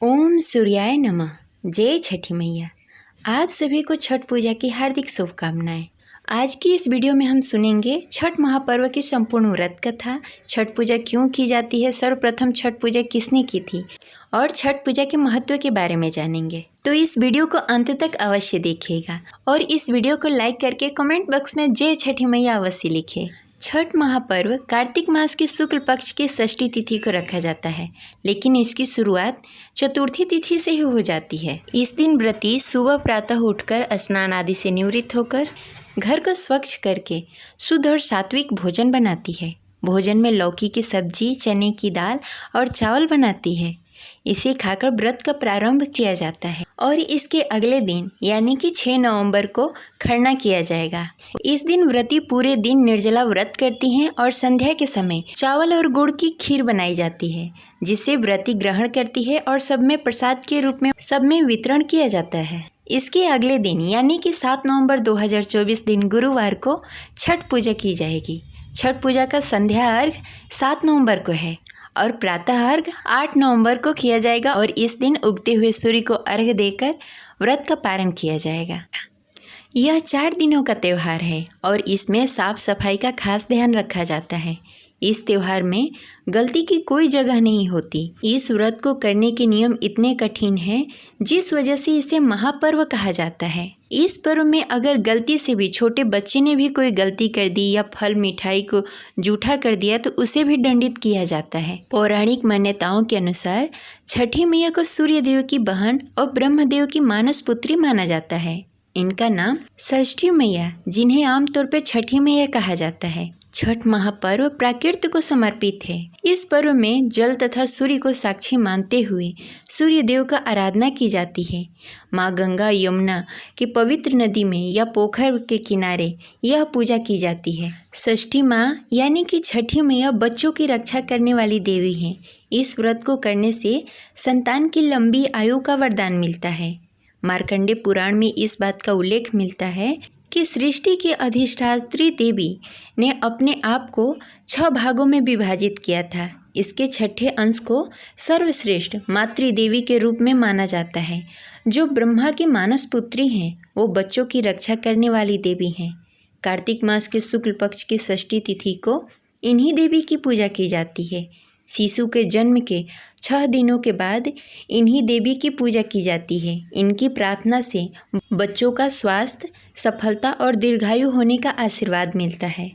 ओम सूर्याय नमः। जय छठी मैया। आप सभी को छठ पूजा की हार्दिक शुभकामनाएं। आज की इस वीडियो में हम सुनेंगे छठ महापर्व की संपूर्ण व्रत कथा, छठ पूजा क्यों की जाती है, सर्वप्रथम छठ पूजा किसने की थी और छठ पूजा के महत्व के बारे में जानेंगे। तो इस वीडियो को अंत तक अवश्य देखिएगा और इस वीडियो को लाइक करके कमेंट बॉक्स में जय छठी मैया अवश्य लिखें। छठ महापर्व कार्तिक मास की शुक्ल पक्ष की षष्ठी तिथि को रखा जाता है, लेकिन इसकी शुरुआत चतुर्थी तिथि से ही हो जाती है। इस दिन व्रती सुबह प्रातः उठकर स्नान आदि से निवृत्त होकर घर को स्वच्छ करके शुद्ध और सात्विक भोजन बनाती है। भोजन में लौकी की सब्जी, चने की दाल और चावल बनाती है। इसे खाकर व्रत का प्रारंभ किया जाता है और इसके अगले दिन यानी कि 6 नवंबर को खरना किया जाएगा। इस दिन व्रती पूरे दिन निर्जला व्रत करती हैं और संध्या के समय चावल और गुड़ की खीर बनाई जाती है, जिसे व्रती ग्रहण करती है और सब में प्रसाद के रूप में सब में वितरण किया जाता है। इसके अगले दिन यानी कि 7 नवंबर 2024 दिन गुरुवार को छठ पूजा की जाएगी। छठ पूजा का संध्या अर्घ 7 नवंबर को है और प्रातः अर्घ 8 नवंबर को किया जाएगा और इस दिन उगते हुए सूर्य को अर्घ देकर व्रत का पारण किया जाएगा। यह 4 दिनों का त्यौहार है और इसमें साफ सफाई का खास ध्यान रखा जाता है। इस त्यौहार में गलती की कोई जगह नहीं होती। इस व्रत को करने के नियम इतने कठिन हैं, जिस वजह से इसे महापर्व कहा जाता है। इस पर्व में अगर गलती से भी छोटे बच्चे ने भी कोई गलती कर दी या फल मिठाई को जूठा कर दिया तो उसे भी दंडित किया जाता है। पौराणिक मान्यताओं के अनुसार छठी मैया को सूर्य देव की बहन और ब्रह्मदेव की मानस पुत्री माना जाता है। इनका नाम षष्ठी मैया, जिन्हें आमतौर पर छठी मैया कहा जाता है। छठ महापर्व प्रकृति को समर्पित है। इस पर्व में जल तथा सूर्य को साक्षी मानते हुए सूर्य देव का आराधना की जाती है। माँ गंगा यमुना की पवित्र नदी में या पोखर के किनारे यह पूजा की जाती है। षष्ठी माँ यानी कि छठी मैया बच्चों की रक्षा करने वाली देवी हैं। इस व्रत को करने से संतान की लंबी आयु का वरदान मिलता है। मार्कंडेय पुराण में इस बात का उल्लेख मिलता है कि सृष्टि की अधिष्ठात्री देवी ने अपने आप को 6 भागों में विभाजित किया था। इसके छठे अंश को सर्वश्रेष्ठ मातृदेवी के रूप में माना जाता है। जो ब्रह्मा की मानस पुत्री हैं, वो बच्चों की रक्षा करने वाली देवी हैं। कार्तिक मास के शुक्ल पक्ष की षष्ठी तिथि को इन्हीं देवी की पूजा की जाती है। शिशु के जन्म के 6 दिनों के बाद इन्हीं देवी की पूजा की जाती है। इनकी प्रार्थना से बच्चों का स्वास्थ्य, सफलता और दीर्घायु होने का आशीर्वाद मिलता है।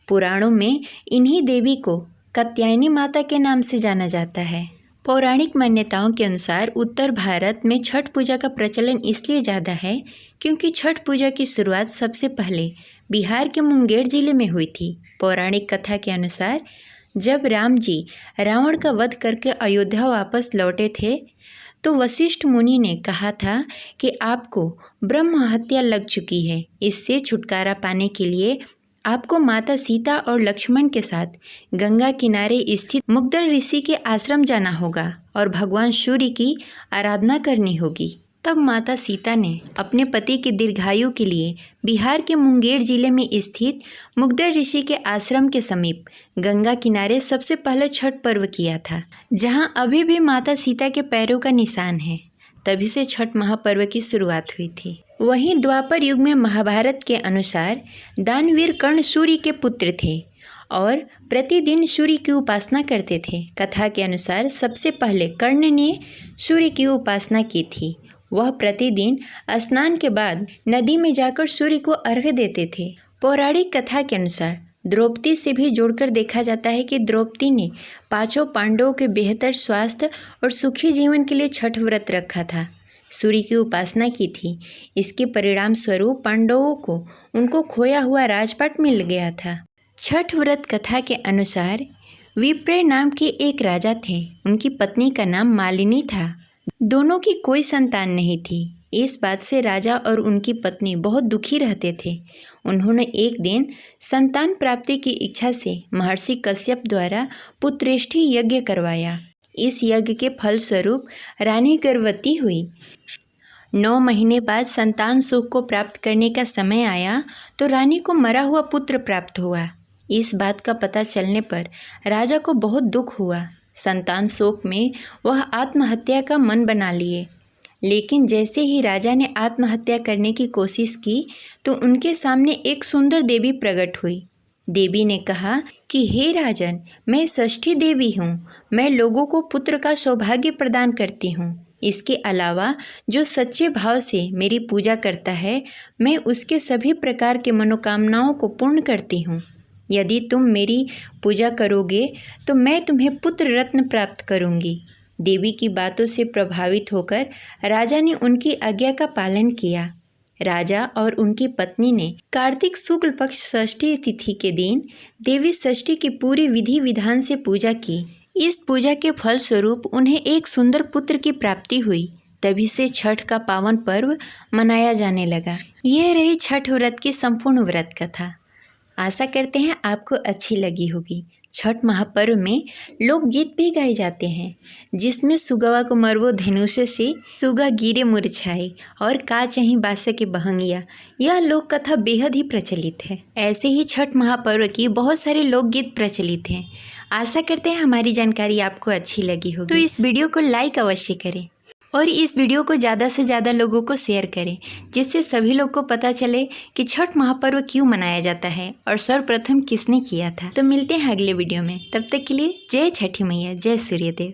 पुराणों में इन्हीं देवी को कात्यायनी माता के नाम से जाना जाता है। पौराणिक मान्यताओं के अनुसार उत्तर भारत में छठ पूजा का प्रचलन इसलिए ज़्यादा है क्योंकि छठ पूजा की शुरुआत सबसे पहले बिहार के मुंगेर जिले में हुई थी। पौराणिक कथा के अनुसार जब राम जी रावण का वध करके अयोध्या वापस लौटे थे तो वशिष्ठ मुनि ने कहा था कि आपको ब्रह्म हत्या लग चुकी है। इससे छुटकारा पाने के लिए आपको माता सीता और लक्ष्मण के साथ गंगा किनारे स्थित मुग्दर ऋषि के आश्रम जाना होगा और भगवान सूर्य की आराधना करनी होगी। तब माता सीता ने अपने पति की दीर्घायु के लिए बिहार के मुंगेर जिले में स्थित मुग्दर ऋषि के आश्रम के समीप गंगा किनारे सबसे पहले छठ पर्व किया था, जहां अभी भी माता सीता के पैरों का निशान है। तभी से छठ महापर्व की शुरुआत हुई थी। वहीं द्वापर युग में महाभारत के अनुसार दानवीर कर्ण सूर्य के पुत्र थे और प्रतिदिन सूर्य की उपासना करते थे। कथा के अनुसार सबसे पहले कर्ण ने सूर्य की उपासना की थी। वह प्रतिदिन स्नान के बाद नदी में जाकर सूर्य को अर्घ्य देते थे। पौराणिक कथा के अनुसार द्रौपदी से भी जोड़कर देखा जाता है कि द्रौपदी ने 5 पांडवों के बेहतर स्वास्थ्य और सुखी जीवन के लिए छठ व्रत रखा था, सूर्य की उपासना की थी। इसके परिणाम स्वरूप पांडवों को उनको खोया हुआ राजपाट मिल गया था। छठ व्रत कथा के अनुसार विप्र नाम के एक राजा थे। उनकी पत्नी का नाम मालिनी था। दोनों की कोई संतान नहीं थी। इस बात से राजा और उनकी पत्नी बहुत दुखी रहते थे। उन्होंने एक दिन संतान प्राप्ति की इच्छा से महर्षि कश्यप द्वारा पुत्रेष्ठी यज्ञ करवाया। इस यज्ञ के फलस्वरूप रानी गर्भवती हुई। 9 महीने बाद संतान सुख को प्राप्त करने का समय आया तो रानी को मरा हुआ पुत्र प्राप्त हुआ। इस बात का पता चलने पर राजा को बहुत दुख हुआ। संतान शोक में वह आत्महत्या का मन बना लिए। लेकिन जैसे ही राजा ने आत्महत्या करने की कोशिश की तो उनके सामने एक सुंदर देवी प्रकट हुई। देवी ने कहा कि हे राजन, मैं षष्ठी देवी हूँ। मैं लोगों को पुत्र का सौभाग्य प्रदान करती हूँ। इसके अलावा जो सच्चे भाव से मेरी पूजा करता है, मैं उसके सभी प्रकार के मनोकामनाओं को पूर्ण करती हूँ। यदि तुम मेरी पूजा करोगे तो मैं तुम्हें पुत्र रत्न प्राप्त करूँगी। देवी की बातों से प्रभावित होकर राजा ने उनकी आज्ञा का पालन किया। राजा और उनकी पत्नी ने कार्तिक शुक्ल पक्ष षष्ठी तिथि के दिन देवी षष्ठी की पूरी विधि विधान से पूजा की। इस पूजा के फल स्वरूप उन्हें एक सुंदर पुत्र की प्राप्ति हुई। तभी से छठ का पावन पर्व मनाया जाने लगा। यह रही छठ व्रत की संपूर्ण व्रत कथा। आशा करते हैं आपको अच्छी लगी होगी। छठ महापर्व में लोकगीत भी गाए जाते हैं, जिसमें सुगवा को मरवो धनुष से, सुगा गिरे मुरझाए और का चहीं बास के बहंगिया, यह लोक कथा बेहद ही प्रचलित है। ऐसे ही छठ महापर्व की बहुत सारे लोकगीत प्रचलित हैं। आशा करते हैं हमारी जानकारी आपको अच्छी लगी होगी। तो इस वीडियो को लाइक अवश्य करें और इस वीडियो को ज़्यादा से ज़्यादा लोगों को शेयर करें, जिससे सभी लोग को पता चले कि छठ महापर्व क्यों मनाया जाता है और सर्वप्रथम किसने किया था। तो मिलते हैं अगले वीडियो में। तब तक के लिए जय छठी मैया, जय सूर्यदेव।